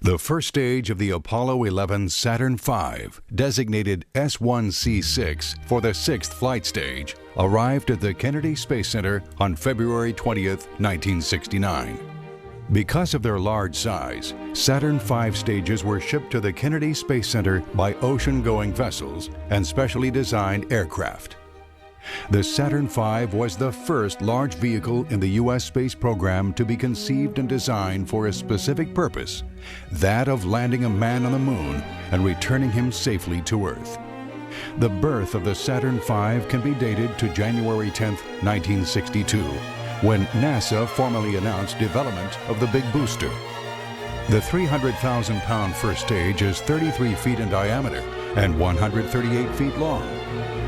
The first stage of the Apollo 11 Saturn V, designated S1C6 for the sixth flight stage, arrived at the Kennedy Space Center on February 20th, 1969. Because of their large size, Saturn V stages were shipped to the Kennedy Space Center by ocean-going vessels and specially designed aircraft. The Saturn V was the first large vehicle in the U.S. space program to be conceived and designed for a specific purpose, that of landing a man on the moon and returning him safely to Earth. The birth of the Saturn V can be dated to January 10, 1962, when NASA formally announced development of the Big Booster. The 300,000-pound first stage is 33 feet in diameter and 138 feet long.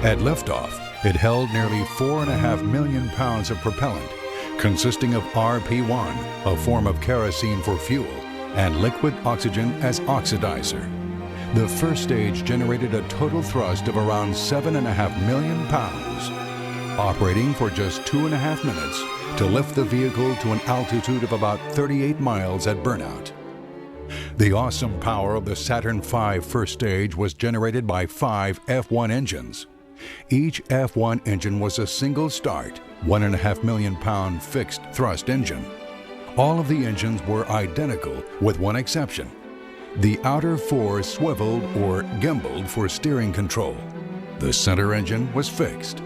At liftoff, it held nearly 4.5 million pounds of propellant, consisting of RP-1, a form of kerosene for fuel, and liquid oxygen as oxidizer. The first stage generated a total thrust of around 7.5 million pounds, operating for just 2.5 minutes to lift the vehicle to an altitude of about 38 miles at burnout. The awesome power of the Saturn V first stage was generated by 5 F1 engines. Each F1 engine was a single start, 1.5 million pound fixed thrust engine. All of the engines were identical with one exception. The outer 4 swiveled or gimbaled for steering control. The center engine was fixed.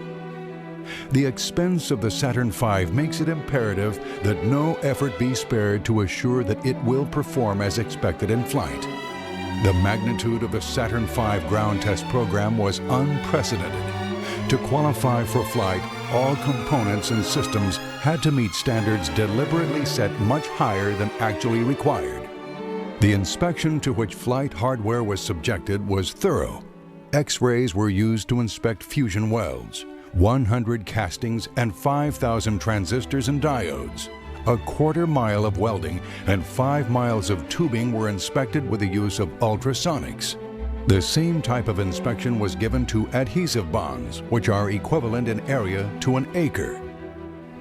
The expense of the Saturn V makes it imperative that no effort be spared to assure that it will perform as expected in flight. The magnitude of the Saturn V ground test program was unprecedented. To qualify for flight, all components and systems had to meet standards deliberately set much higher than actually required. The inspection to which flight hardware was subjected was thorough. X-rays were used to inspect fusion welds, 100 castings and 5,000 transistors and diodes. A quarter mile of welding and 5 miles of tubing were inspected with the use of ultrasonics. The same type of inspection was given to adhesive bonds, which are equivalent in area to an acre.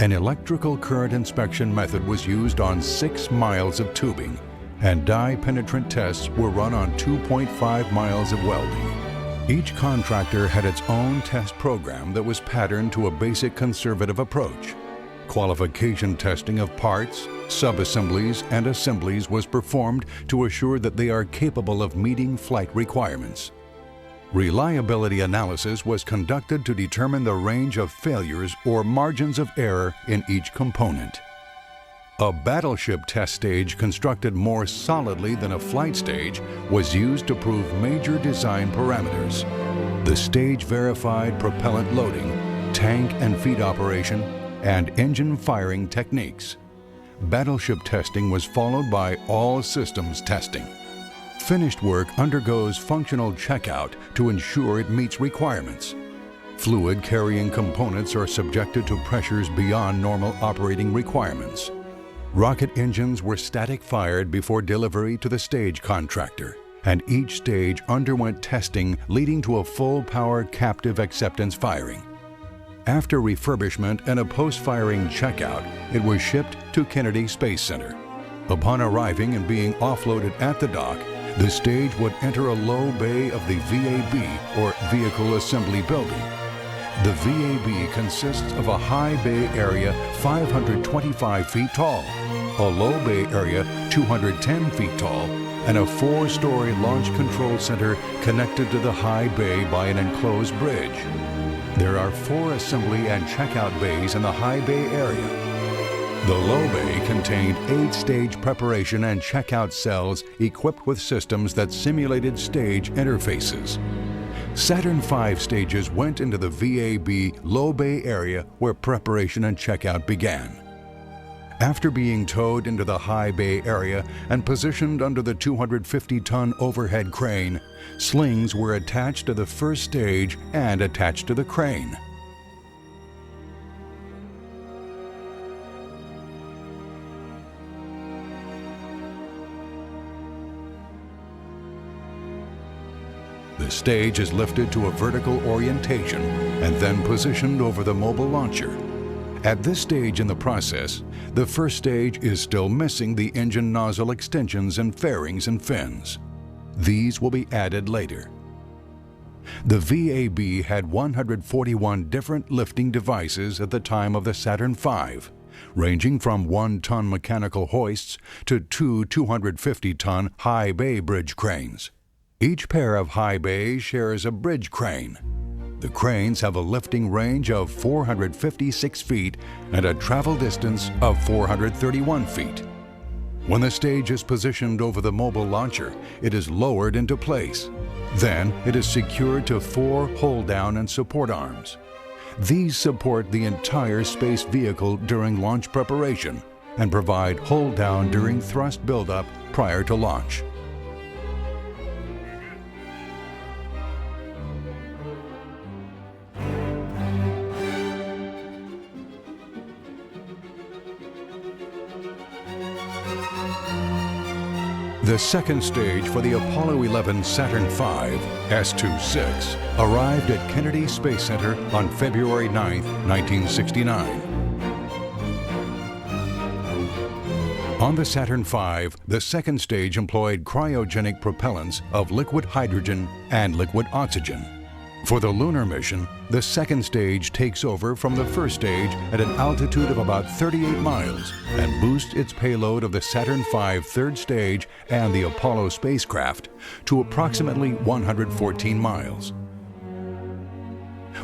An electrical current inspection method was used on 6 miles of tubing, and dye penetrant tests were run on 2.5 miles of welding. Each contractor had its own test program that was patterned to a basic conservative approach. Qualification testing of parts, subassemblies, and assemblies was performed to assure that they are capable of meeting flight requirements. Reliability analysis was conducted to determine the range of failures or margins of error in each component. A battleship test stage constructed more solidly than a flight stage was used to prove major design parameters. The stage verified propellant loading, tank and feed operation, and engine firing techniques. Battleship testing was followed by all systems testing. Finished work undergoes functional checkout to ensure it meets requirements. Fluid carrying components are subjected to pressures beyond normal operating requirements. Rocket engines were static fired before delivery to the stage contractor, and each stage underwent testing leading to a full-power captive acceptance firing. After refurbishment and a post-firing checkout, it was shipped to Kennedy Space Center. Upon arriving and being offloaded at the dock, the stage would enter a low bay of the VAB, or Vehicle Assembly Building. The VAB consists of a high bay area 525 feet tall, a low bay area 210 feet tall, and a 4-story launch control center connected to the high bay by an enclosed bridge. There are 4 assembly and checkout bays in the high bay area. The low bay contained 8-stage preparation and checkout cells equipped with systems that simulated stage interfaces. Saturn V stages went into the VAB low bay area where preparation and checkout began. After being towed into the high bay area and positioned under the 250-ton overhead crane, slings were attached to the first stage and attached to the crane. The stage is lifted to a vertical orientation and then positioned over the mobile launcher. At this stage in the process, the first stage is still missing the engine nozzle extensions and fairings and fins. These will be added later. The VAB had 141 different lifting devices at the time of the Saturn V, ranging from 1-ton mechanical hoists to two 250-ton high bay bridge cranes. Each pair of high bays shares a bridge crane. The cranes have a lifting range of 456 feet and a travel distance of 431 feet. When the stage is positioned over the mobile launcher, it is lowered into place. Then it is secured to 4 hold-down and support arms. These support the entire space vehicle during launch preparation and provide hold-down during thrust buildup prior to launch. The second stage for the Apollo 11 Saturn V S-26 arrived at Kennedy Space Center on February 9, 1969. On the Saturn V, the second stage employed cryogenic propellants of liquid hydrogen and liquid oxygen. For the lunar mission, the second stage takes over from the first stage at an altitude of about 38 miles and boosts its payload of the Saturn V third stage and the Apollo spacecraft to approximately 114 miles.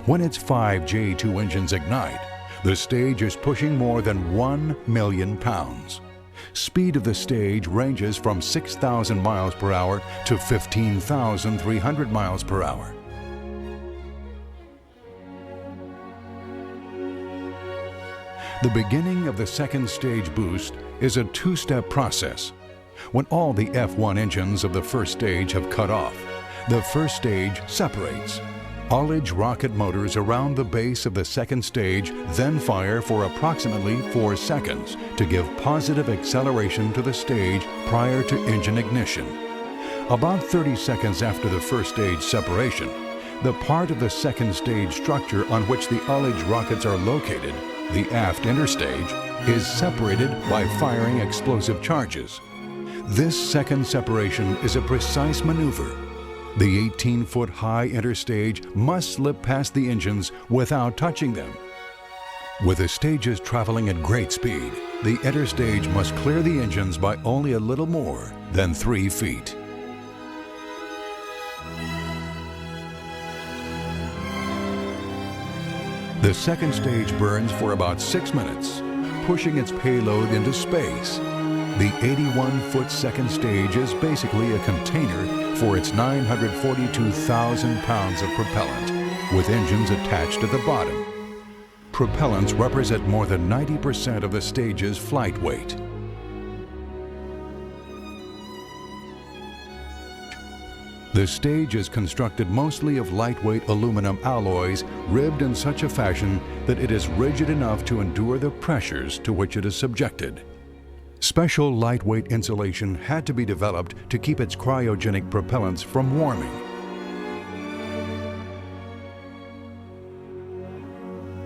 When its 5 J2 engines ignite, the stage is pushing more than 1 million pounds. Speed of the stage ranges from 6,000 miles per hour to 15,300 miles per hour. The beginning of the second stage boost is a two-step process. When all the F1 engines of the first stage have cut off, the first stage separates. Ullage rocket motors around the base of the second stage then fire for approximately 4 seconds to give positive acceleration to the stage prior to engine ignition. About 30 seconds after the first stage separation, the part of the second stage structure on which the Ullage rockets are located, the aft interstage, is separated by firing explosive charges. This second separation is a precise maneuver. The 18-foot high interstage must slip past the engines without touching them. With the stages traveling at great speed, the interstage must clear the engines by only a little more than 3 feet. The second stage burns for about 6 minutes, pushing its payload into space. The 81-foot second stage is basically a container for its 942,000 pounds of propellant, with engines attached at the bottom. Propellants represent more than 90% of the stage's flight weight. The stage is constructed mostly of lightweight aluminum alloys ribbed in such a fashion that it is rigid enough to endure the pressures to which it is subjected. Special lightweight insulation had to be developed to keep its cryogenic propellants from warming.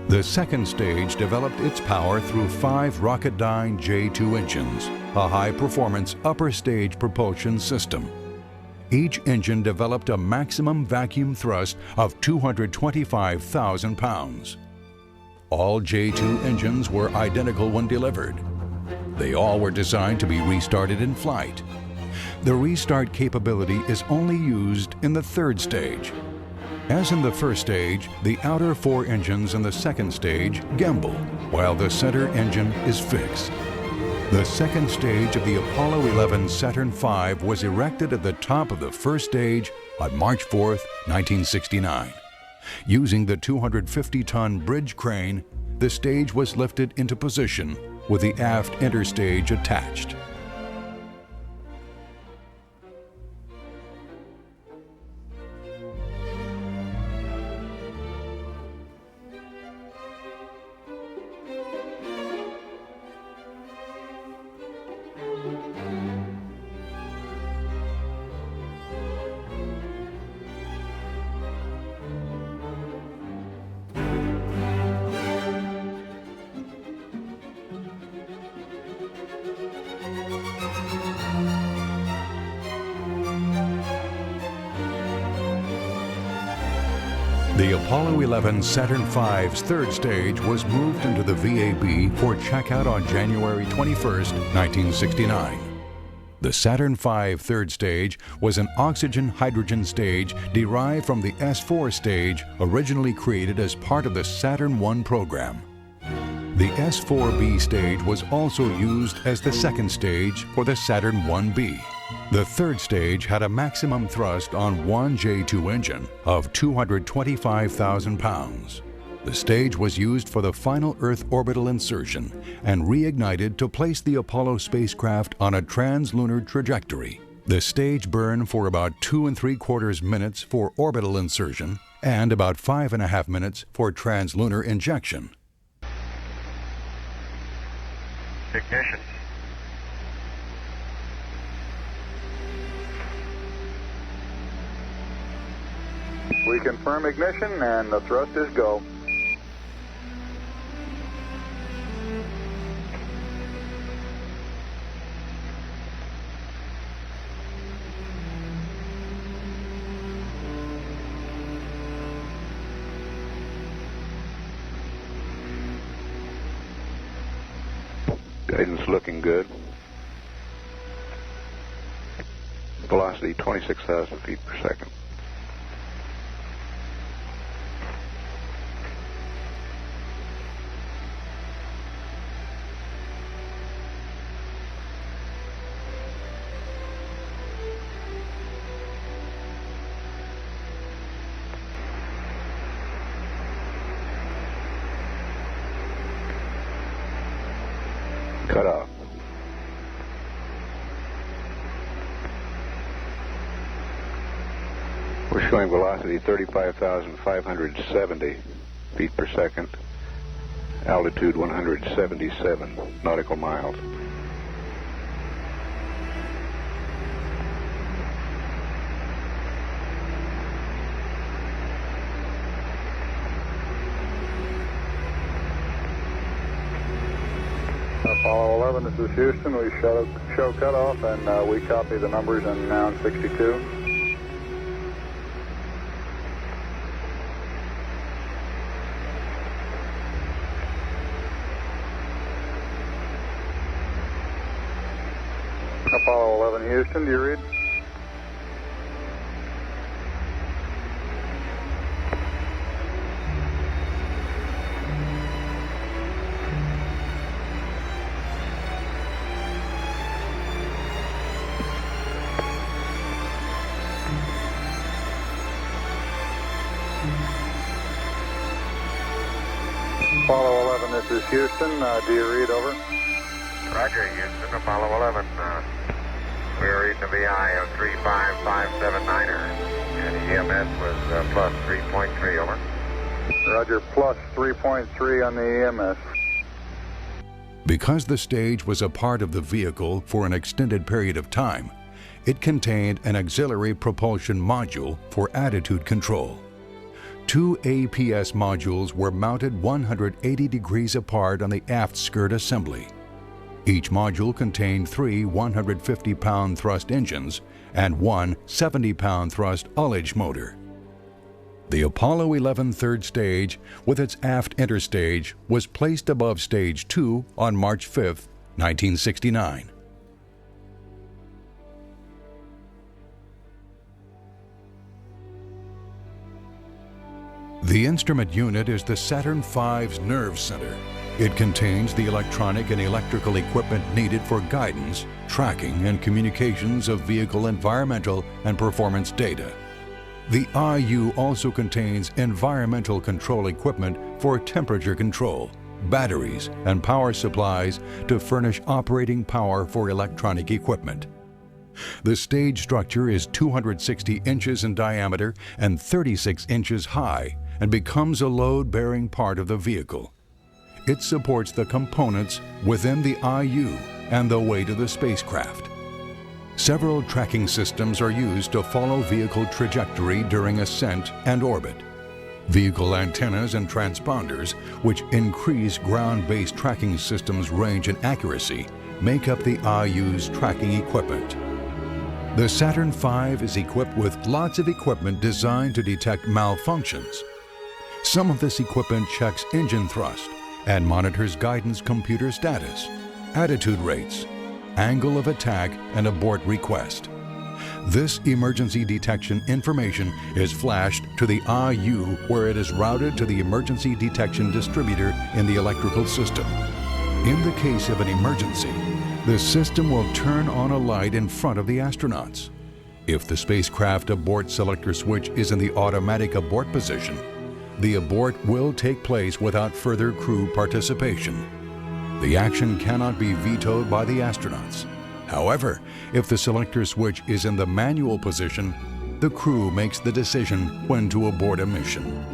The second stage developed its power through 5 Rocketdyne J2 engines, a high-performance upper stage propulsion system. Each engine developed a maximum vacuum thrust of 225,000 pounds. All J2 engines were identical when delivered. They all were designed to be restarted in flight. The restart capability is only used in the third stage. As in the first stage, the outer 4 engines in the second stage gimbal, while the center engine is fixed. The second stage of the Apollo 11 Saturn V was erected at the top of the first stage on March 4, 1969. Using the 250-ton bridge crane, the stage was lifted into position with the aft interstage attached. The Apollo 11 Saturn V's third stage was moved into the VAB for checkout on January 21, 1969. The Saturn V third stage was an oxygen-hydrogen stage derived from the S4 stage originally created as part of the Saturn I program. The S4B stage was also used as the second stage for the Saturn 1B. The third stage had a maximum thrust on one J2 engine of 225,000 pounds. The stage was used for the final Earth orbital insertion and reignited to place the Apollo spacecraft on a translunar trajectory. The stage burned for about 2 3/4 minutes for orbital insertion and about 5.5 minutes for translunar injection. Ignition. We confirm ignition and the thrust is go. Guidance looking good. Velocity 26,000 feet per second. Cut off. We're showing velocity 35,570 feet per second, altitude 177 nautical miles. Apollo 11, this is Houston. We show cutoff and we copy the numbers in noun 62. Apollo 11, Houston, do you read? Apollo 11, this is Houston. Do you read, over? Roger, Houston, Apollo 11. We're reading a VI of 35579er, and EMS was plus 3.3, over. Roger, plus 3.3 on the EMS. Because the stage was a part of the vehicle for an extended period of time, it contained an auxiliary propulsion module for attitude control. 2 APS modules were mounted 180 degrees apart on the aft skirt assembly. Each module contained 3 150-pound thrust engines and 1 70-pound thrust ullage motor. The Apollo 11 third stage, with its aft interstage, was placed above Stage 2 on March 5, 1969. The instrument unit is the Saturn V's nerve center. It contains the electronic and electrical equipment needed for guidance, tracking, and communications of vehicle environmental and performance data. The IU also contains environmental control equipment for temperature control, batteries, and power supplies to furnish operating power for electronic equipment. The stage structure is 260 inches in diameter and 36 inches high and becomes a load-bearing part of the vehicle. It supports the components within the IU and the weight of the spacecraft. Several tracking systems are used to follow vehicle trajectory during ascent and orbit. Vehicle antennas and transponders, which increase ground-based tracking systems' range and accuracy, make up the IU's tracking equipment. The Saturn V is equipped with lots of equipment designed to detect malfunctions, Some of this equipment checks engine thrust and monitors guidance computer status, attitude rates, angle of attack, and abort request. This emergency detection information is flashed to the IU, where it is routed to the emergency detection distributor in the electrical system. In the case of an emergency, the system will turn on a light in front of the astronauts. If the spacecraft abort selector switch is in the automatic abort position, the abort will take place without further crew participation. The action cannot be vetoed by the astronauts. However, if the selector switch is in the manual position, the crew makes the decision when to abort a mission.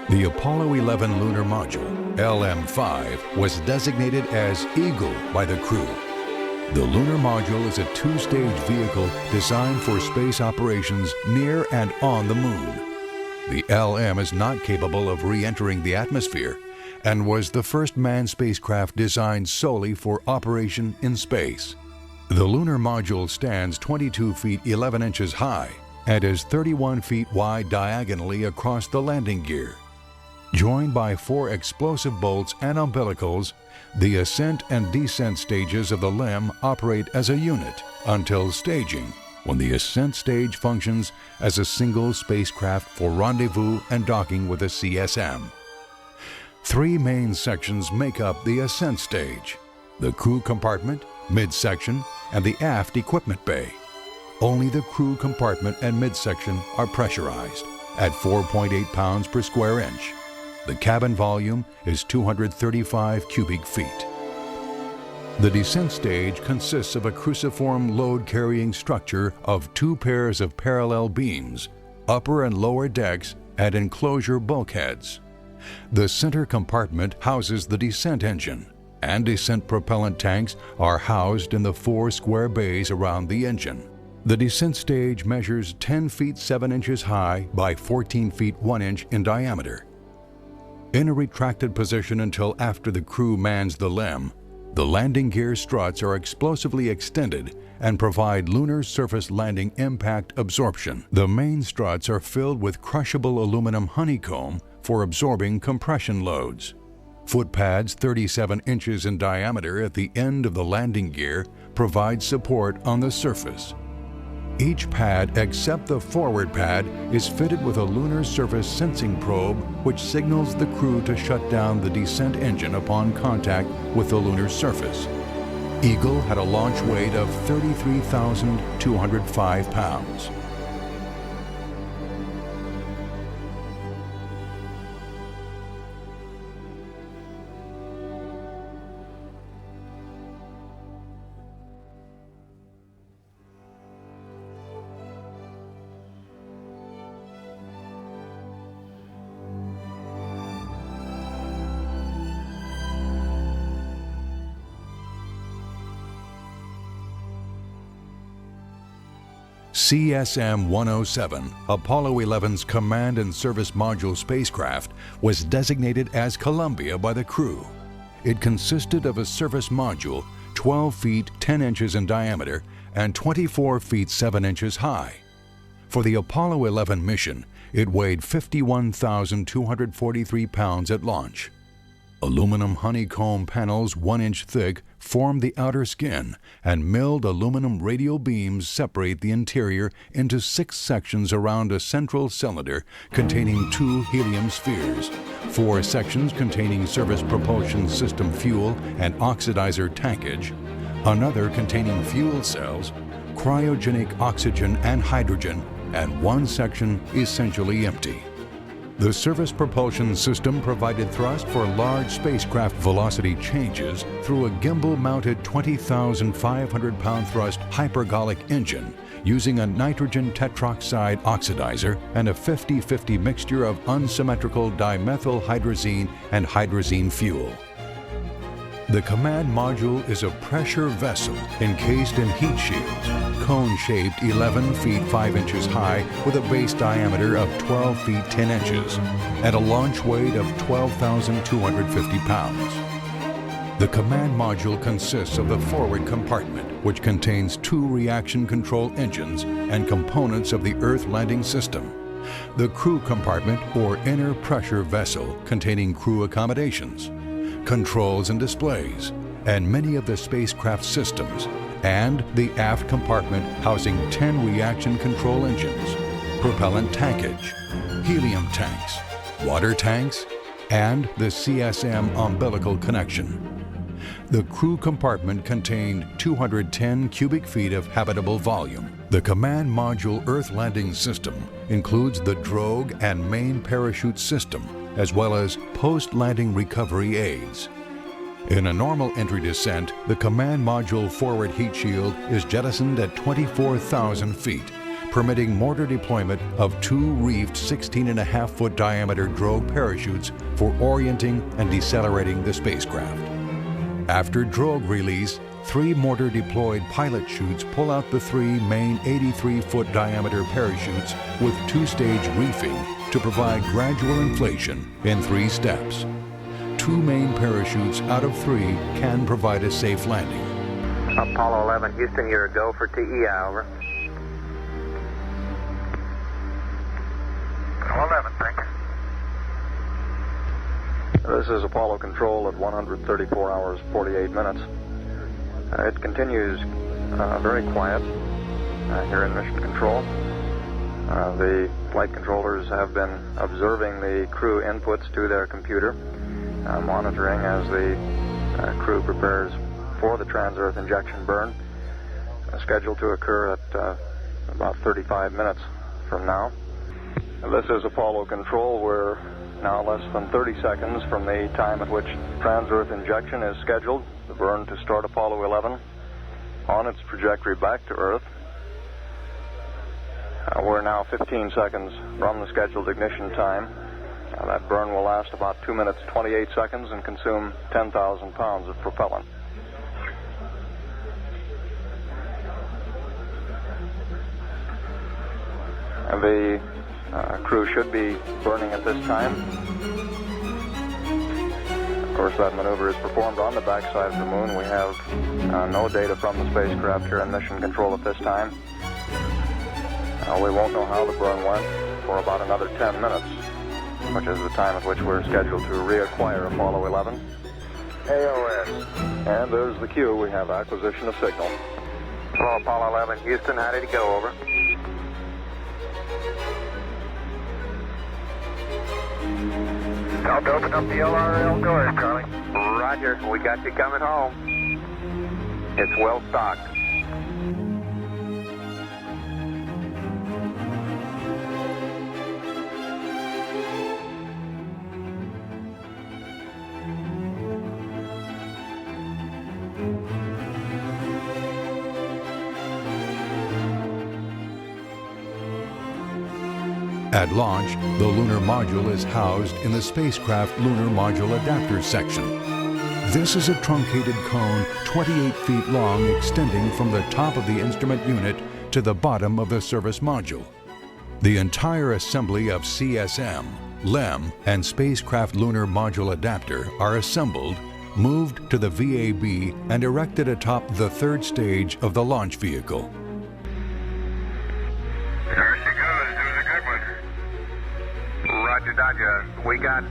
The Apollo 11 lunar module, LM-5, was designated as Eagle by the crew. The lunar module is a two-stage vehicle designed for space operations near and on the moon. The LM is not capable of re-entering the atmosphere and was the first manned spacecraft designed solely for operation in space. The lunar module stands 22 feet 11 inches high and is 31 feet wide diagonally across the landing gear. Joined by 4 explosive bolts and umbilicals, the ascent and descent stages of the LEM operate as a unit until staging, when the ascent stage functions as a single spacecraft for rendezvous and docking with a CSM. 3 main sections make up the ascent stage: the crew compartment, midsection, and the aft equipment bay. Only the crew compartment and midsection are pressurized at 4.8 pounds per square inch. The cabin volume is 235 cubic feet. The descent stage consists of a cruciform load-carrying structure of 2 pairs of parallel beams, upper and lower decks, and enclosure bulkheads. The center compartment houses the descent engine, and descent propellant tanks are housed in the 4 square bays around the engine. The descent stage measures 10 feet 7 inches high by 14 feet 1 inch in diameter. In a retracted position until after the crew mans the LEM, the landing gear struts are explosively extended and provide lunar surface landing impact absorption. The main struts are filled with crushable aluminum honeycomb for absorbing compression loads. Foot pads 37 inches in diameter at the end of the landing gear provide support on the surface. Each pad except the forward pad is fitted with a lunar surface sensing probe which signals the crew to shut down the descent engine upon contact with the lunar surface. Eagle had a launch weight of 33,205 pounds. CSM-107, Apollo 11's Command and Service Module spacecraft, was designated as Columbia by the crew. It consisted of a service module 12 feet 10 inches in diameter and 24 feet 7 inches high. For the Apollo 11 mission, it weighed 51,243 pounds at launch. Aluminum honeycomb panels 1 inch thick form the outer skin, and milled aluminum radial beams separate the interior into 6 sections around a central cylinder containing 2 helium spheres, 4 sections containing service propulsion system fuel and oxidizer tankage, another containing fuel cells, cryogenic oxygen and hydrogen, and 1 section essentially empty. The service propulsion system provided thrust for large spacecraft velocity changes through a gimbal-mounted 20,500-pound thrust hypergolic engine using a nitrogen tetroxide oxidizer and a 50-50 mixture of unsymmetrical dimethylhydrazine and hydrazine fuel. The command module is a pressure vessel encased in heat shields, cone-shaped 11 feet 5 inches high with a base diameter of 12 feet 10 inches and a launch weight of 12,250 pounds. The command module consists of the forward compartment, which contains 2 reaction control engines and components of the Earth landing system, the crew compartment or inner pressure vessel containing crew accommodations, controls and displays, and many of the spacecraft systems, and the aft compartment housing 10 reaction control engines, propellant tankage, helium tanks, water tanks, and the CSM umbilical connection. The crew compartment contained 210 cubic feet of habitable volume. The command module Earth landing system includes the drogue and main parachute system, as well as post-landing recovery aids. In a normal entry descent, the command module forward heat shield is jettisoned at 24,000 feet, permitting mortar deployment of 2 reefed 16.5-foot diameter drogue parachutes for orienting and decelerating the spacecraft. After drogue release, 3 mortar-deployed pilot chutes pull out the 3 main 83-foot diameter parachutes with 2-stage reefing to provide gradual inflation in 3 steps. 2 main parachutes out of 3 can provide a safe landing. Apollo 11, Houston, you're a go for TEI, over. Apollo 11, thank you. This is Apollo Control at 134 hours, 48 minutes. It continues very quiet here in Mission Control. The flight controllers have been observing the crew inputs to their computer, monitoring as the crew prepares for the trans-Earth injection burn, scheduled to occur at about 35 minutes from now. This is Apollo Control. We're now less than 30 seconds from the time at which trans-Earth injection is scheduled, the burn to start Apollo 11 on its trajectory back to Earth. We're now 15 seconds from the scheduled ignition time. That burn will last about 2 minutes 28 seconds and consume 10,000 pounds of propellant. The crew should be burning at this time. Of course, that maneuver is performed on the backside of the moon. We have no data from the spacecraft here in Mission Control at this time. We won't know how the burn went for about another 10 minutes, which is the time at which we're scheduled to reacquire Apollo 11. AOS. And there's the cue. We have acquisition of signal. Hello, Apollo 11, Houston, how did it go, over? Time to open up the LRL doors, Charlie. Roger, we got you coming home. It's well stocked. At launch, the lunar module is housed in the spacecraft lunar module adapter section. This is a truncated cone 28 feet long extending from the top of the instrument unit to the bottom of the service module. The entire assembly of CSM, LEM, and spacecraft lunar module adapter are assembled, moved to the VAB, and erected atop the 3rd stage of the launch vehicle. There she goes, doing a good one. Roger, Dodger. We got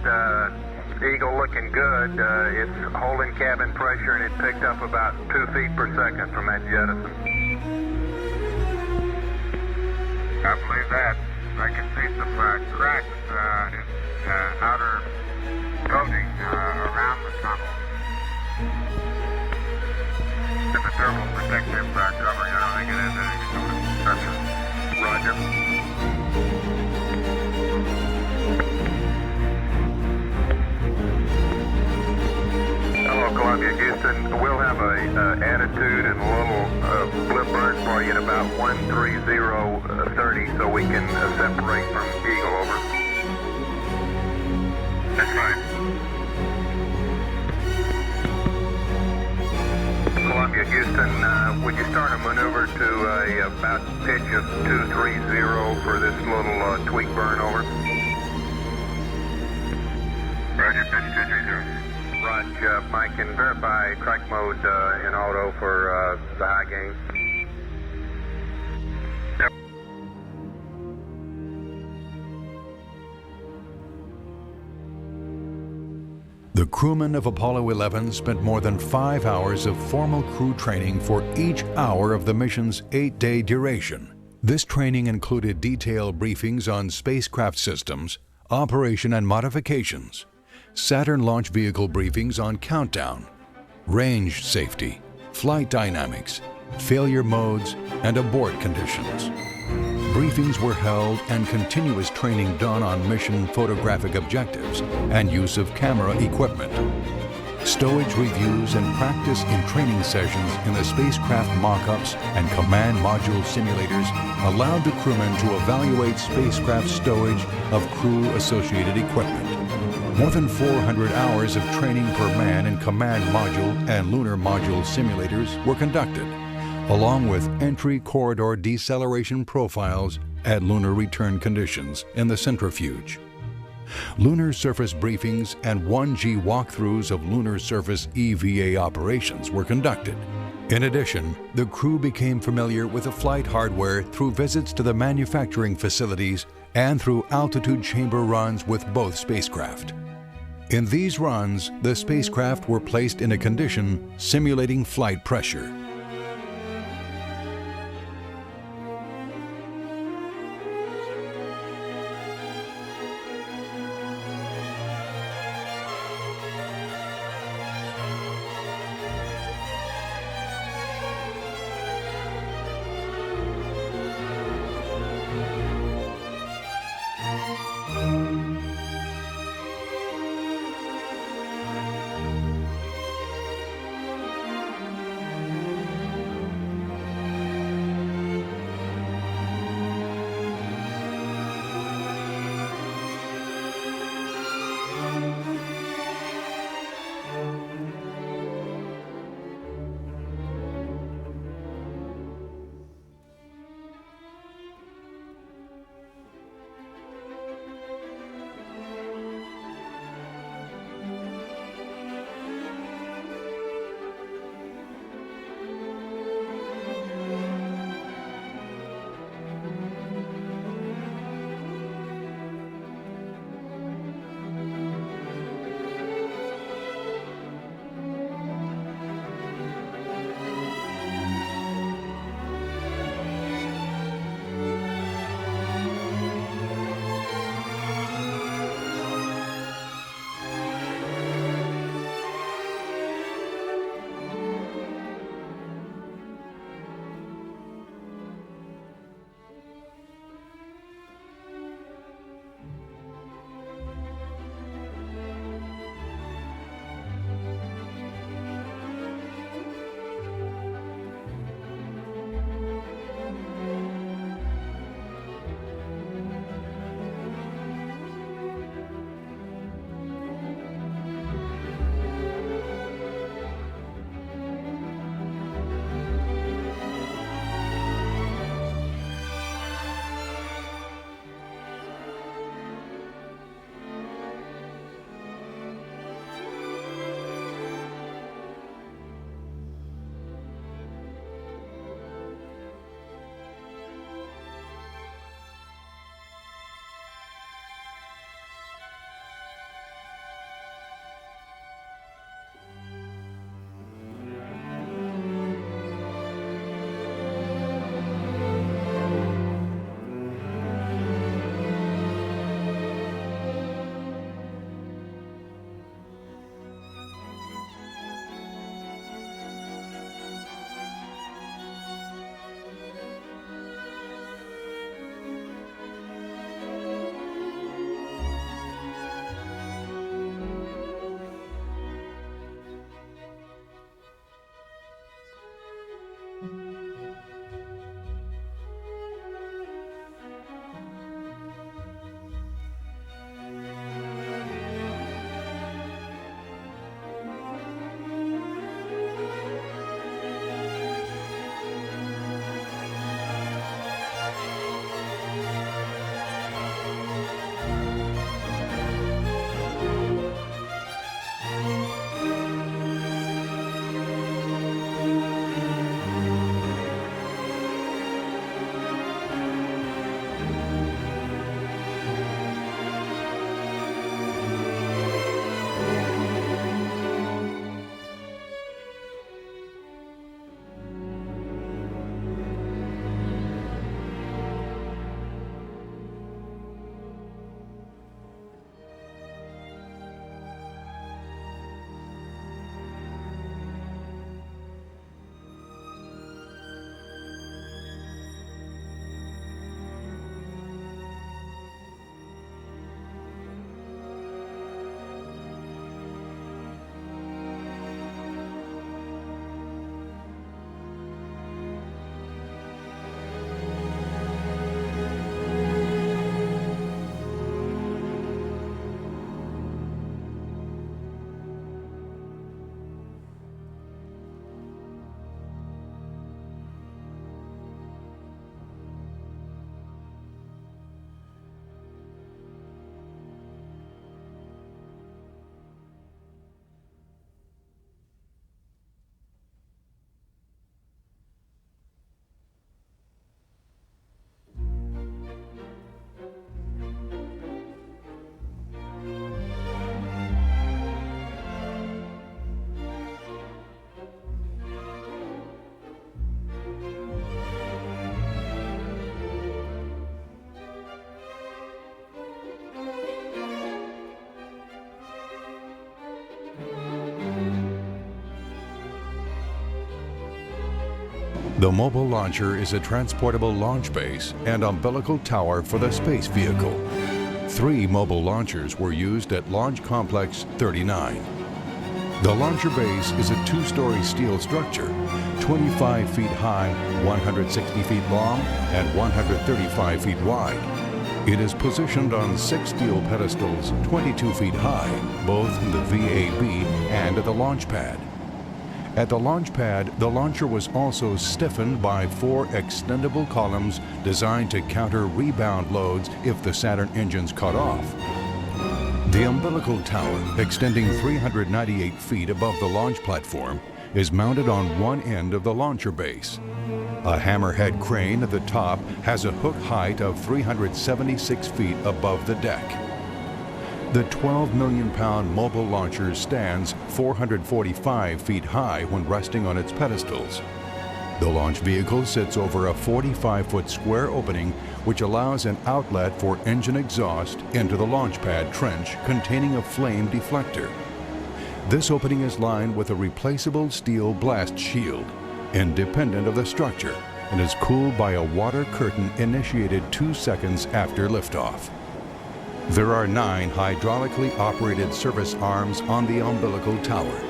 Eagle looking good. It's holding cabin pressure and it picked up about 2 feet per second from that jettison. I believe that. I can see some cracks in outer coating around the tunnel. It's a thermal protective cover. I don't think it has anything to do with it. Roger. Hello, Columbia, Houston. We'll have a attitude and a little blip burn for you at about 130 so we can separate from Eagle, over. That's fine. would you start a maneuver to about pitch of 230 for this little tweak burn over? Roger, pitch 230. Roger, Mike, and verify track mode in auto for the high gain. Yep. The crewmen of Apollo 11 spent more than 5 hours of formal crew training for each hour of the mission's 8-day duration. This training included detailed briefings on spacecraft systems, operation and modifications, Saturn launch vehicle briefings on countdown, range safety, flight dynamics, failure modes, and abort conditions. Briefings were held and continuous training done on mission photographic objectives and use of camera equipment. Stowage reviews and practice in training sessions in the spacecraft mock-ups and command module simulators allowed the crewmen to evaluate spacecraft stowage of crew-associated equipment. More than 400 hours of training per man in command module and lunar module simulators were conducted, along with entry corridor deceleration profiles at lunar return conditions in the centrifuge. Lunar surface briefings and 1G walkthroughs of lunar surface EVA operations were conducted. In addition, the crew became familiar with the flight hardware through visits to the manufacturing facilities and through altitude chamber runs with both spacecraft. In these runs, the spacecraft were placed in a condition simulating flight pressure. The mobile launcher is a transportable launch base and umbilical tower for the space vehicle. 3 mobile launchers were used at Launch Complex 39. The launcher base is a 2-story steel structure, 25 feet high, 160 feet long, and 135 feet wide. It is positioned on 6 steel pedestals, 22 feet high, both in the VAB and at the launch pad. At the launch pad, the launcher was also stiffened by 4 extendable columns designed to counter rebound loads if the Saturn engines cut off. The umbilical tower, extending 398 feet above the launch platform, is mounted on one end of the launcher base. A hammerhead crane at the top has a hook height of 376 feet above the deck. The 12 million pound mobile launcher stands 445 feet high when resting on its pedestals. The launch vehicle sits over a 45-foot square opening which allows an outlet for engine exhaust into the launch pad trench containing a flame deflector. This opening is lined with a replaceable steel blast shield, independent of the structure, and is cooled by a water curtain initiated 2 seconds after liftoff. There are 9 hydraulically operated service arms on the umbilical tower.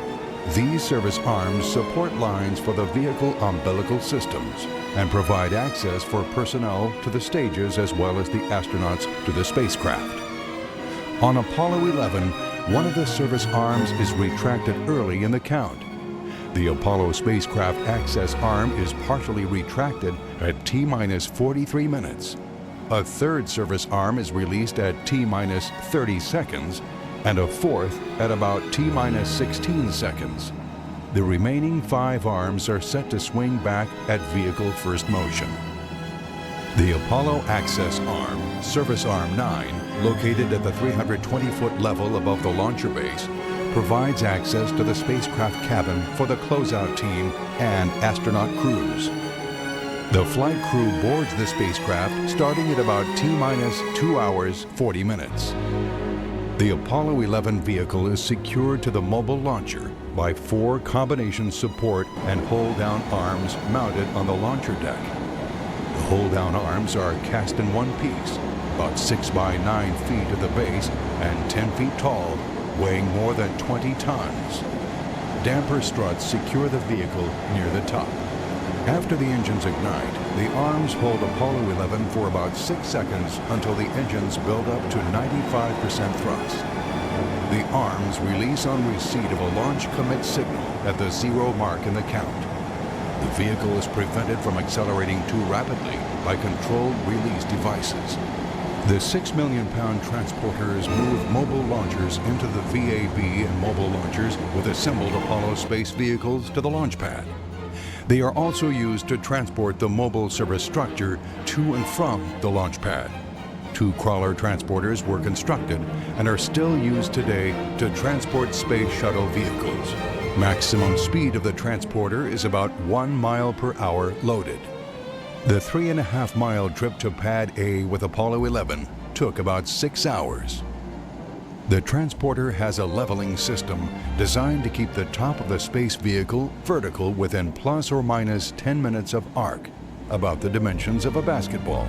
These service arms support lines for the vehicle umbilical systems and provide access for personnel to the stages as well as the astronauts to the spacecraft. On Apollo 11, one of the service arms is retracted early in the count. The Apollo spacecraft access arm is partially retracted at T-minus 43 minutes. A third service arm is released at T-minus 30 seconds and a fourth at about T-minus 16 seconds. The remaining 5 arms are set to swing back at vehicle first motion. The Apollo Access Arm, Service Arm 9, located at the 320-foot level above the launcher base, provides access to the spacecraft cabin for the closeout team and astronaut crews. The flight crew boards the spacecraft starting at about T-minus 2 hours, 40 minutes. The Apollo 11 vehicle is secured to the mobile launcher by 4 combination support and hold-down arms mounted on the launcher deck. The hold-down arms are cast in one piece, about 6 by 9 feet at the base and 10 feet tall, weighing more than 20 tons. Damper struts secure the vehicle near the top. After the engines ignite, the arms hold Apollo 11 for about 6 seconds until the engines build up to 95% thrust. The arms release on receipt of a launch commit signal at the 0 mark in the count. The vehicle is prevented from accelerating too rapidly by controlled release devices. The 6 million pound transporters move mobile launchers into the VAB and mobile launchers with assembled Apollo space vehicles to the launch pad. They are also used to transport the mobile service structure to and from the launch pad. 2 crawler transporters were constructed and are still used today to transport space shuttle vehicles. Maximum speed of the transporter is about 1 mile per hour loaded. The 3.5-mile trip to Pad A with Apollo 11 took about 6 hours. The transporter has a leveling system designed to keep the top of the space vehicle vertical within plus or minus 10 minutes of arc, about the dimensions of a basketball.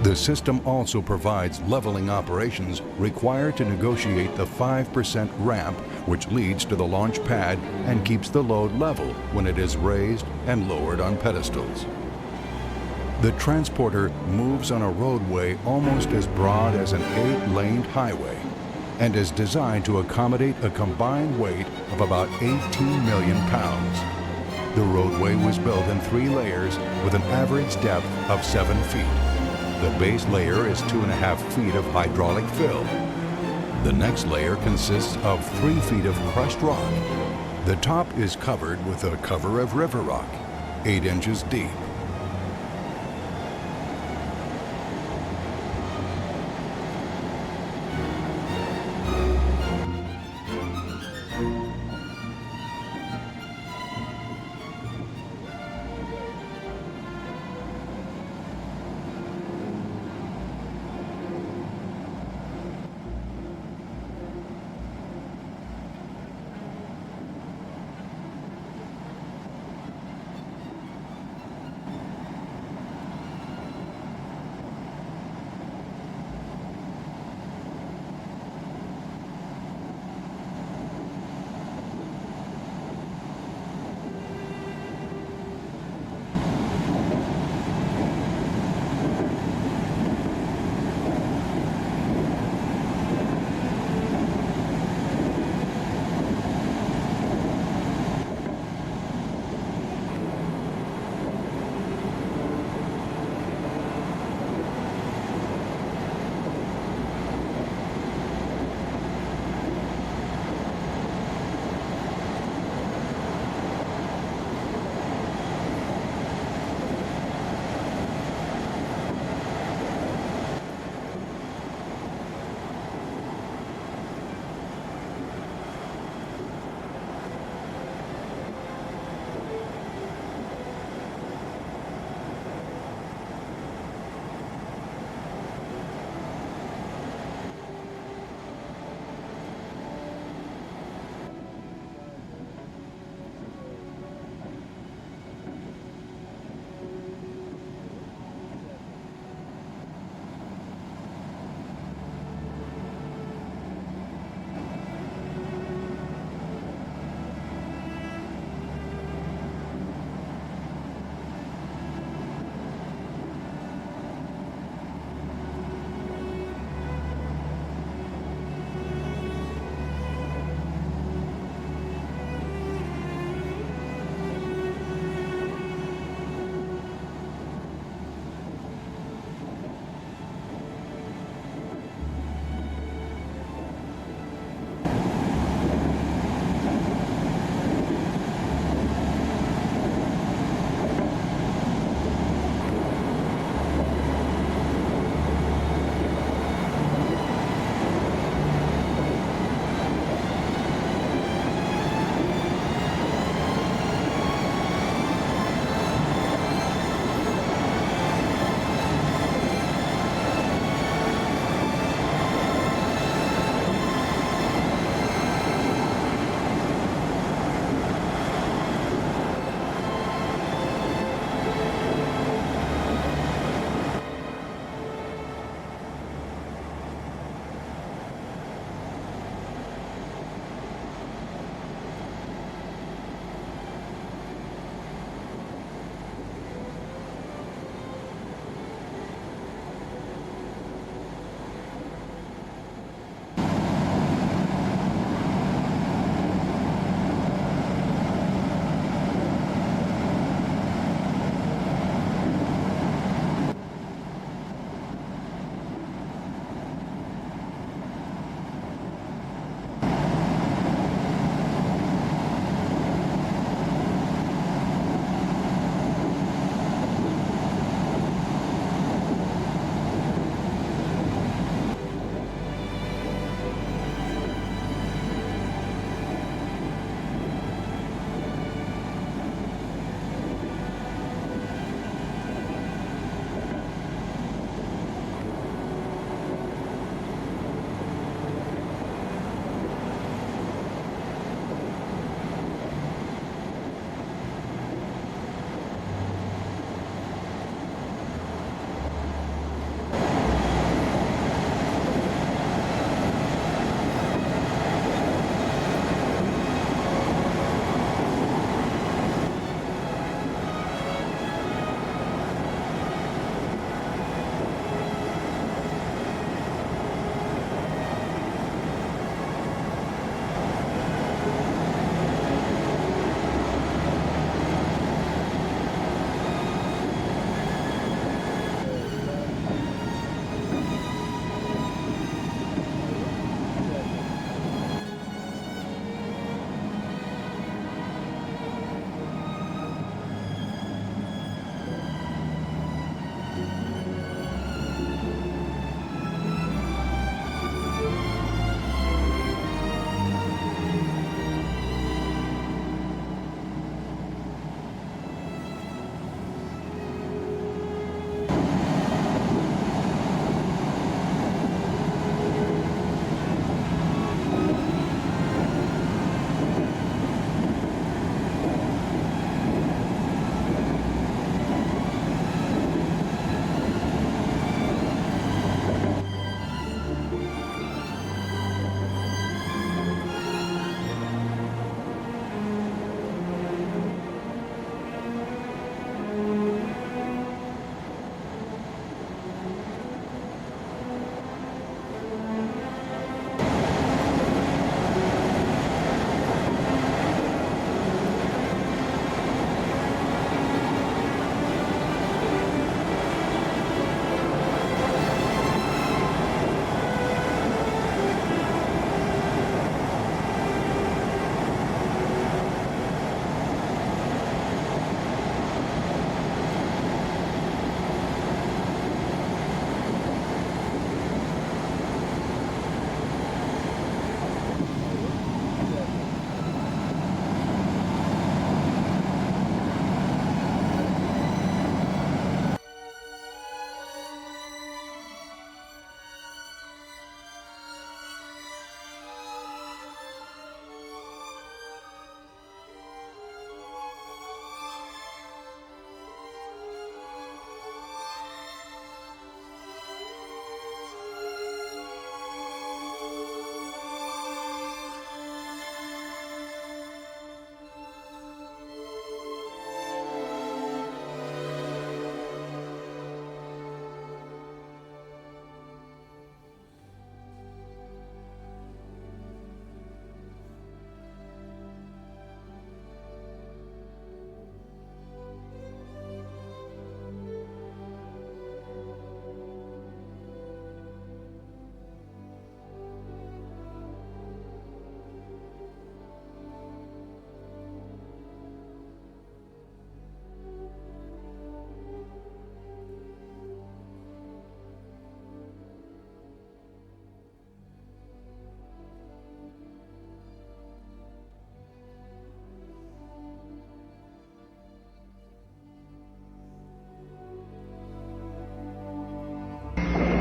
The system also provides leveling operations required to negotiate the 5% ramp which leads to the launch pad and keeps the load level when it is raised and lowered on pedestals. The transporter moves on a roadway almost as broad as an 8-laned highway and is designed to accommodate a combined weight of about 18 million pounds. The roadway was built in 3 layers with an average depth of 7 feet. The base layer is 2.5 feet of hydraulic fill. The next layer consists of 3 feet of crushed rock. The top is covered with a cover of river rock, 8 inches deep.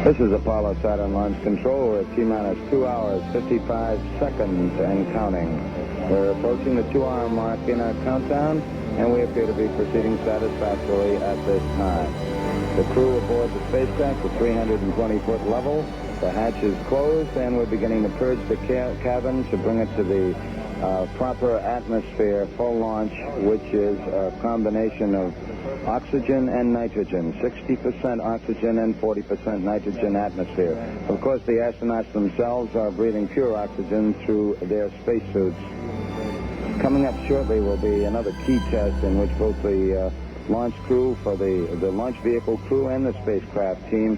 This is Apollo Saturn Launch Control. We're at T-minus 2 hours, 55 seconds and counting. We're approaching the 2-hour mark in our countdown, and we appear to be proceeding satisfactorily at this time. The crew aboard the spacecraft at 320-foot level. The hatch is closed, and we're beginning to purge the cabin to bring it to the proper atmosphere full launch, which is a combination of oxygen and nitrogen, 60% oxygen and 40% nitrogen atmosphere. Of course, the astronauts themselves are breathing pure oxygen through their spacesuits. Coming up shortly will be another key test in which both the launch crew for the launch vehicle crew and the spacecraft team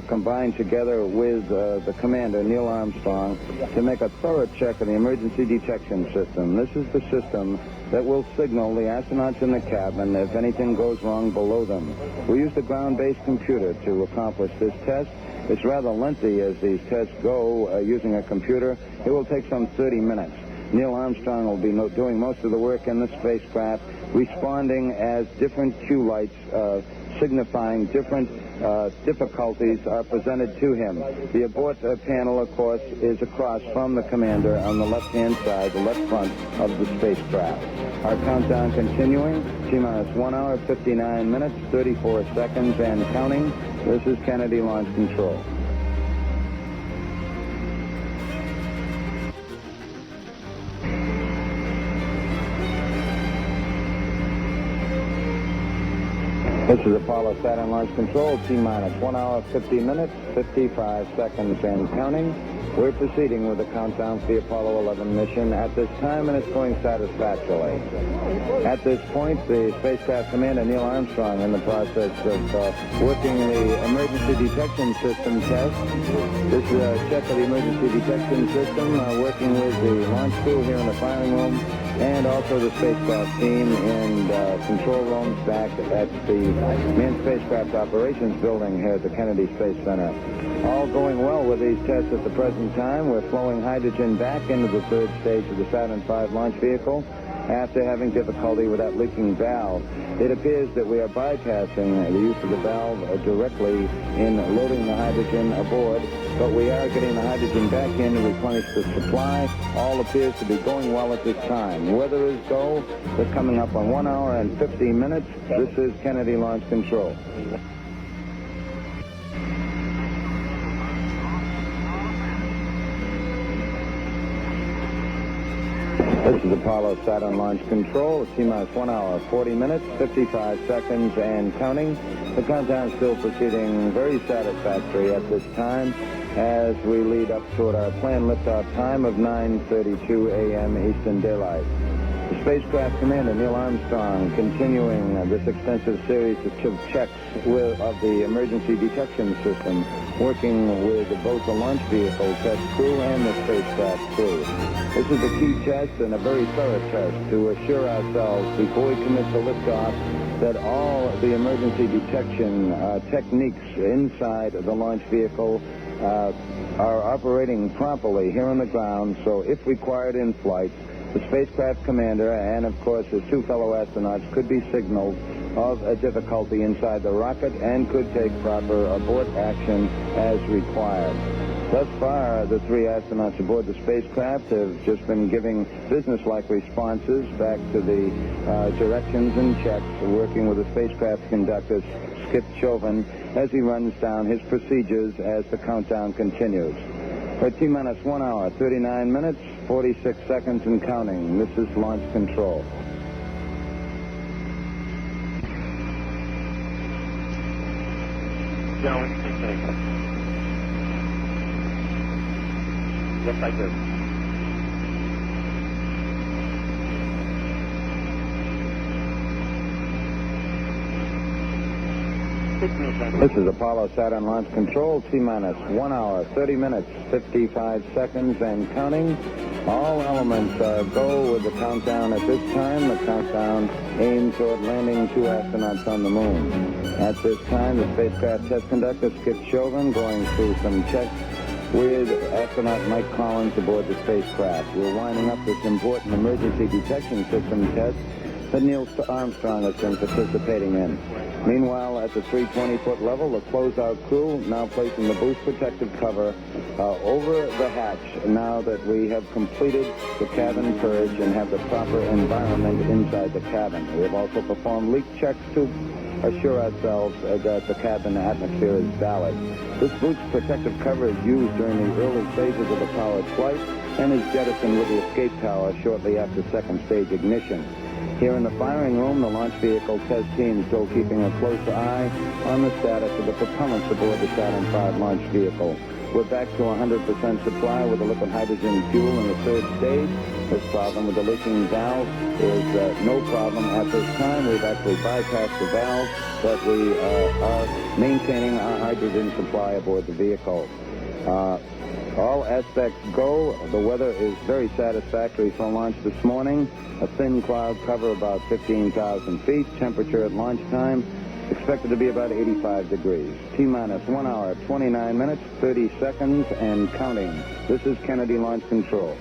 combine together with the commander, Neil Armstrong, to make a thorough check of the emergency detection system. This is the system that will signal the astronauts in the cabin if anything goes wrong below them. We use the ground-based computer to accomplish this test. It's rather lengthy as these tests go using a computer. It will take some 30 minutes. Neil Armstrong will be doing most of the work in the spacecraft, responding as different cue lights signifying different difficulties are presented to him. The abort panel, of course, is across from the commander on the left-hand side, the left front of the spacecraft. Our countdown continuing, T-minus 1 hour, 59 minutes, 34 seconds, and counting. This is Kennedy Launch Control. This is Apollo Saturn Launch Control, T-minus 1 hour, 50 minutes, 55 seconds, and counting. We're proceeding with the countdown for the Apollo 11 mission at this time, and it's going satisfactorily. At this point, the spacecraft commander, Neil Armstrong, in the process of working the emergency detection system test. This is a check of the emergency detection system, working with the launch crew here in the firing room, and also the spacecraft team in control rooms back at the Manned Spacecraft Operations building here at the Kennedy Space Center. All going well with these tests at the present time. We're flowing hydrogen back into the third stage of the Saturn V launch vehicle after having difficulty with that leaking valve. It appears that we are bypassing the use of the valve directly in loading the hydrogen aboard, but we are getting the hydrogen back in to replenish the supply. All appears to be going well at this time. Weather is go. We're coming up on 1 hour and 50 minutes. This is Kennedy Launch Control. This is Apollo Saturn Launch Control, T-minus 1 hour, 40 minutes, 55 seconds, and counting. The countdown is still proceeding very satisfactory at this time as we lead up toward our planned liftoff time of 9:32 a.m. Eastern Daylight. The spacecraft commander, Neil Armstrong, continuing this extensive series of checks of the emergency detection system, working with both the launch vehicle test crew and the spacecraft crew. This is a key test and a very thorough test to assure ourselves before we commit to liftoff that all the emergency detection techniques inside the launch vehicle are operating properly here on the ground, so if required in flight, the spacecraft commander and, of course, his two fellow astronauts could be signaled of a difficulty inside the rocket and could take proper abort action as required. Thus far, the three astronauts aboard the spacecraft have just been giving business-like responses back to the directions and checks, working with the spacecraft conductor, Skip Chauvin, as he runs down his procedures as the countdown continues. For T-minus 1 hour, 39 minutes, 46 seconds and counting. This is Launch Control. Just like this. This is Apollo Saturn Launch Control, T-minus 1 hour, 30 minutes, 55 seconds, and counting. All elements go with the countdown at this time. The countdown aims toward landing 2 astronauts on the moon. At this time, the spacecraft test conductor, Skip Chauvin, going through some checks with astronaut Mike Collins aboard the spacecraft. We're winding up this important emergency detection system test that Neil Armstrong has been participating in. Meanwhile, at the 320-foot level, the closeout crew now placing the boost protective cover over the hatch now that we have completed the cabin purge and have the proper environment inside the cabin. We have also performed leak checks to assure ourselves that the cabin atmosphere is valid. This boost protective cover is used during the early phases of the powered flight and is jettisoned with the escape tower shortly after second stage ignition. Here in the firing room, the launch vehicle test team still keeping a close eye on the status of the propellants aboard the Saturn V launch vehicle. We're back to 100% supply with the liquid hydrogen fuel in the third stage. This problem with the leaking valve is no problem at this time. We've actually bypassed the valve, but we are maintaining our hydrogen supply aboard the vehicle. All aspects go. The weather is very satisfactory for launch this morning. A thin cloud cover about 15,000 feet. Temperature at launch time expected to be about 85 degrees. T-minus 1 hour, 29 minutes, 30 seconds, and counting. This is Kennedy Launch Control.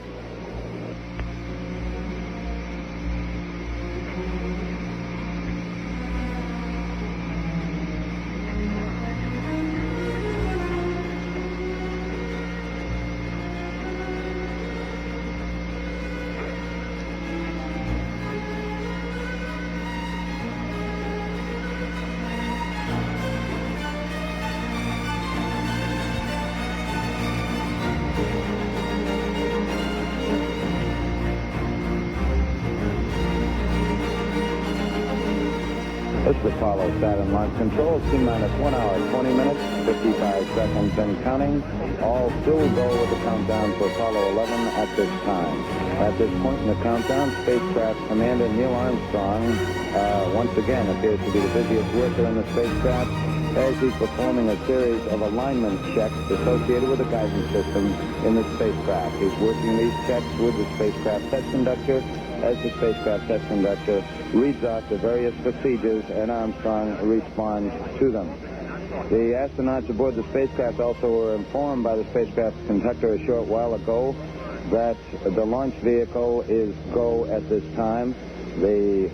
This is Apollo Saturn Launch Control. T-minus 1 hour, 20 minutes, 55 seconds, and counting. All still go with the countdown for Apollo 11 at this time. At this point in the countdown, spacecraft Commander Neil Armstrong once again appears to be the busiest worker in the spacecraft as he's performing a series of alignment checks associated with the guidance system in the spacecraft. He's working these checks with the spacecraft test conductor as the spacecraft test conductor reads out the various procedures and Armstrong responds to them. The astronauts aboard the spacecraft also were informed by the spacecraft conductor a short while ago that the launch vehicle is go at this time. The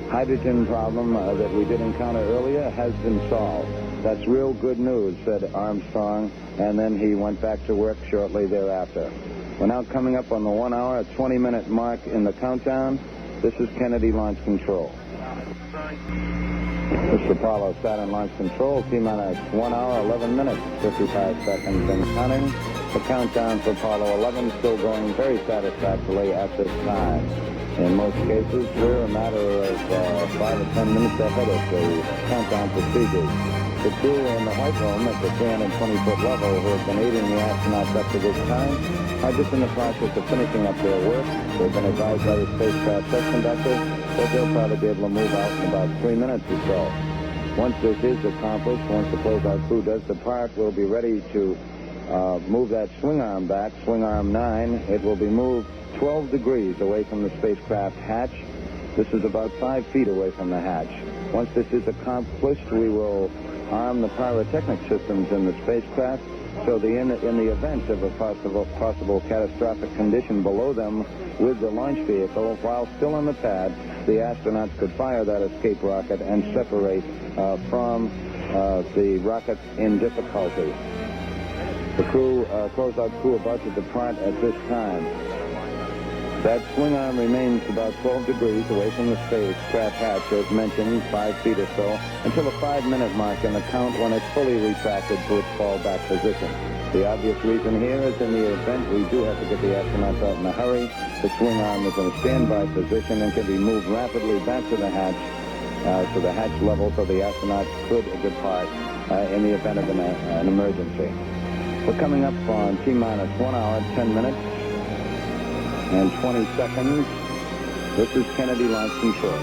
hydrogen problem that we did encounter earlier has been solved. That's real good news, said Armstrong, and then he went back to work shortly thereafter. We're now coming up on the 1 hour, 20-minute mark in the countdown. This is Kennedy Launch Control. This is Apollo Saturn Launch Control. T-minus 1 hour, 11 minutes, 55 seconds, and counting. The countdown for Apollo 11 still going very satisfactorily at this time. In most cases, we're a matter of 5 or 10 minutes ahead of the countdown procedures. The crew in the White Room at the 320-foot level who have been aiding the astronauts up to this time are just in the process of finishing up their work. They've been advised by the spacecraft test conductor that they'll probably be able to move out in about 3 minutes or so. Once this is accomplished, once the closeout crew does depart, we'll be ready to move that swing arm back, swing arm 9. It will be moved 12 degrees away from the spacecraft hatch. This is about 5 feet away from the hatch. Once this is accomplished, we will arm the pyrotechnic systems in the spacecraft so in the event of a possible catastrophic condition below them with the launch vehicle, while still on the pad, the astronauts could fire that escape rocket and separate from the rocket in difficulty. The closeout crew about to depart at this time. That swing arm remains about 12 degrees away from the spacecraft hatch, as mentioned, 5 feet or so, until the 5-minute mark in the count when it's fully retracted to its fallback position. The obvious reason here is in the event we do have to get the astronauts out in a hurry, the swing arm is in a standby position and can be moved rapidly back to the hatch level so the astronauts could depart in the event of an emergency. We're coming up on T-minus 1 hour, 10 minutes, and 20 seconds. This is Kennedy Launch Control.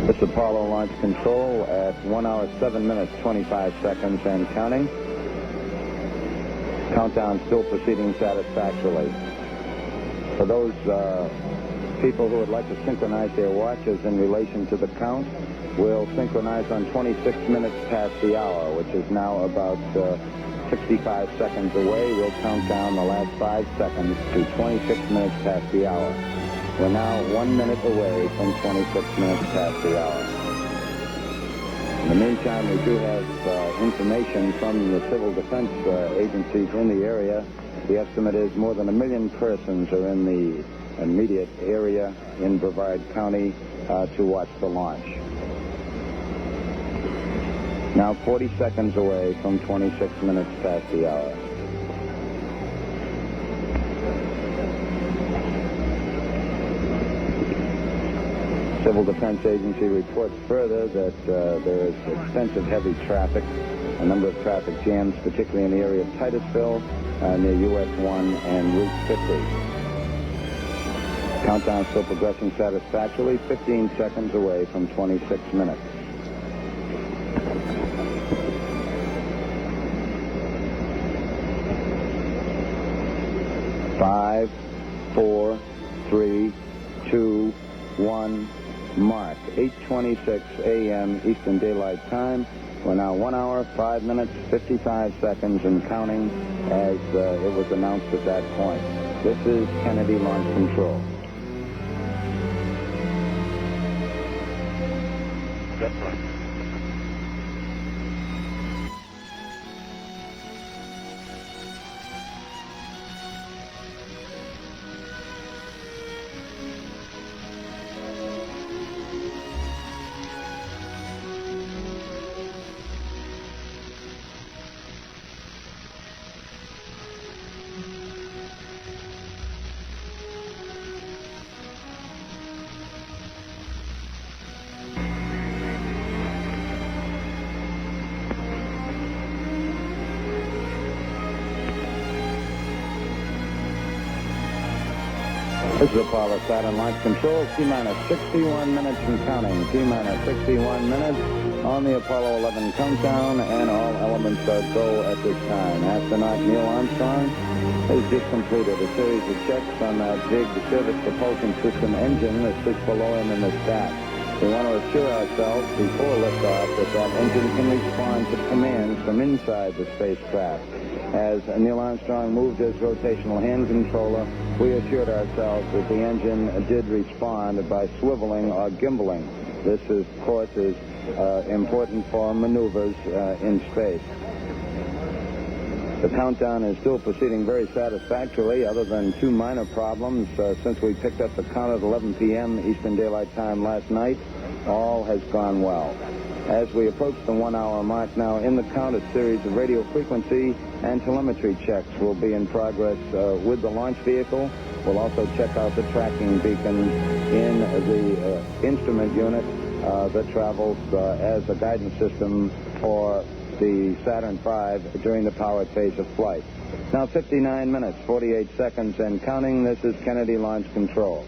This is Apollo Launch Control at 1 hour, 7 minutes, 25 seconds, and counting. Countdown still proceeding satisfactorily. For those People who would like to synchronize their watches in relation to the count will synchronize on 26 minutes past the hour, which is now about 65 seconds away. We'll count down the last 5 seconds to 26 minutes past the hour. We're now 1 minute away from 26 minutes past the hour. In the meantime, we do have information from the civil defense agencies in the area. The estimate is more than 1 million persons are in the immediate area in Brevard County to watch the launch. Now 40 seconds away from 26 minutes past the hour. Civil Defense Agency reports further that there is extensive heavy traffic, a number of traffic jams, particularly in the area of Titusville, near US 1 and Route 50. Countdown still progressing satisfactorily, 15 seconds away from 26 minutes. Five, 4, 3, 2, 1, mark. 8:26 a.m. Eastern Daylight Time. We're now 1 hour, 5 minutes, 55 seconds and counting as it was announced at that point. This is Kennedy Launch Control. That's right. This is Apollo Saturn Launch Control, T-minus 61 minutes and counting. T-minus 61 minutes on the Apollo 11 countdown, and all elements are go at this time. Astronaut Neil Armstrong has just completed a series of checks on that big service propulsion system engine that sits below him in the stack. We want to assure ourselves before liftoff that that engine can respond to commands from inside the spacecraft. As Neil Armstrong moved his rotational hand controller, we assured ourselves that the engine did respond by swiveling or gimbaling. This, of course, is important for maneuvers in space. The countdown is still proceeding very satisfactorily, other than 2 minor problems. Since we picked up the count at 11 p.m. Eastern Daylight Time last night, all has gone well. As we approach the 1 hour mark now in the count, a series of radio frequency and telemetry checks will be in progress with the launch vehicle. We'll also check out the tracking beacon in the instrument unit that travels as a guidance system for the Saturn V during the powered phase of flight. Now 59 minutes, 48 seconds and counting. This is Kennedy Launch Control.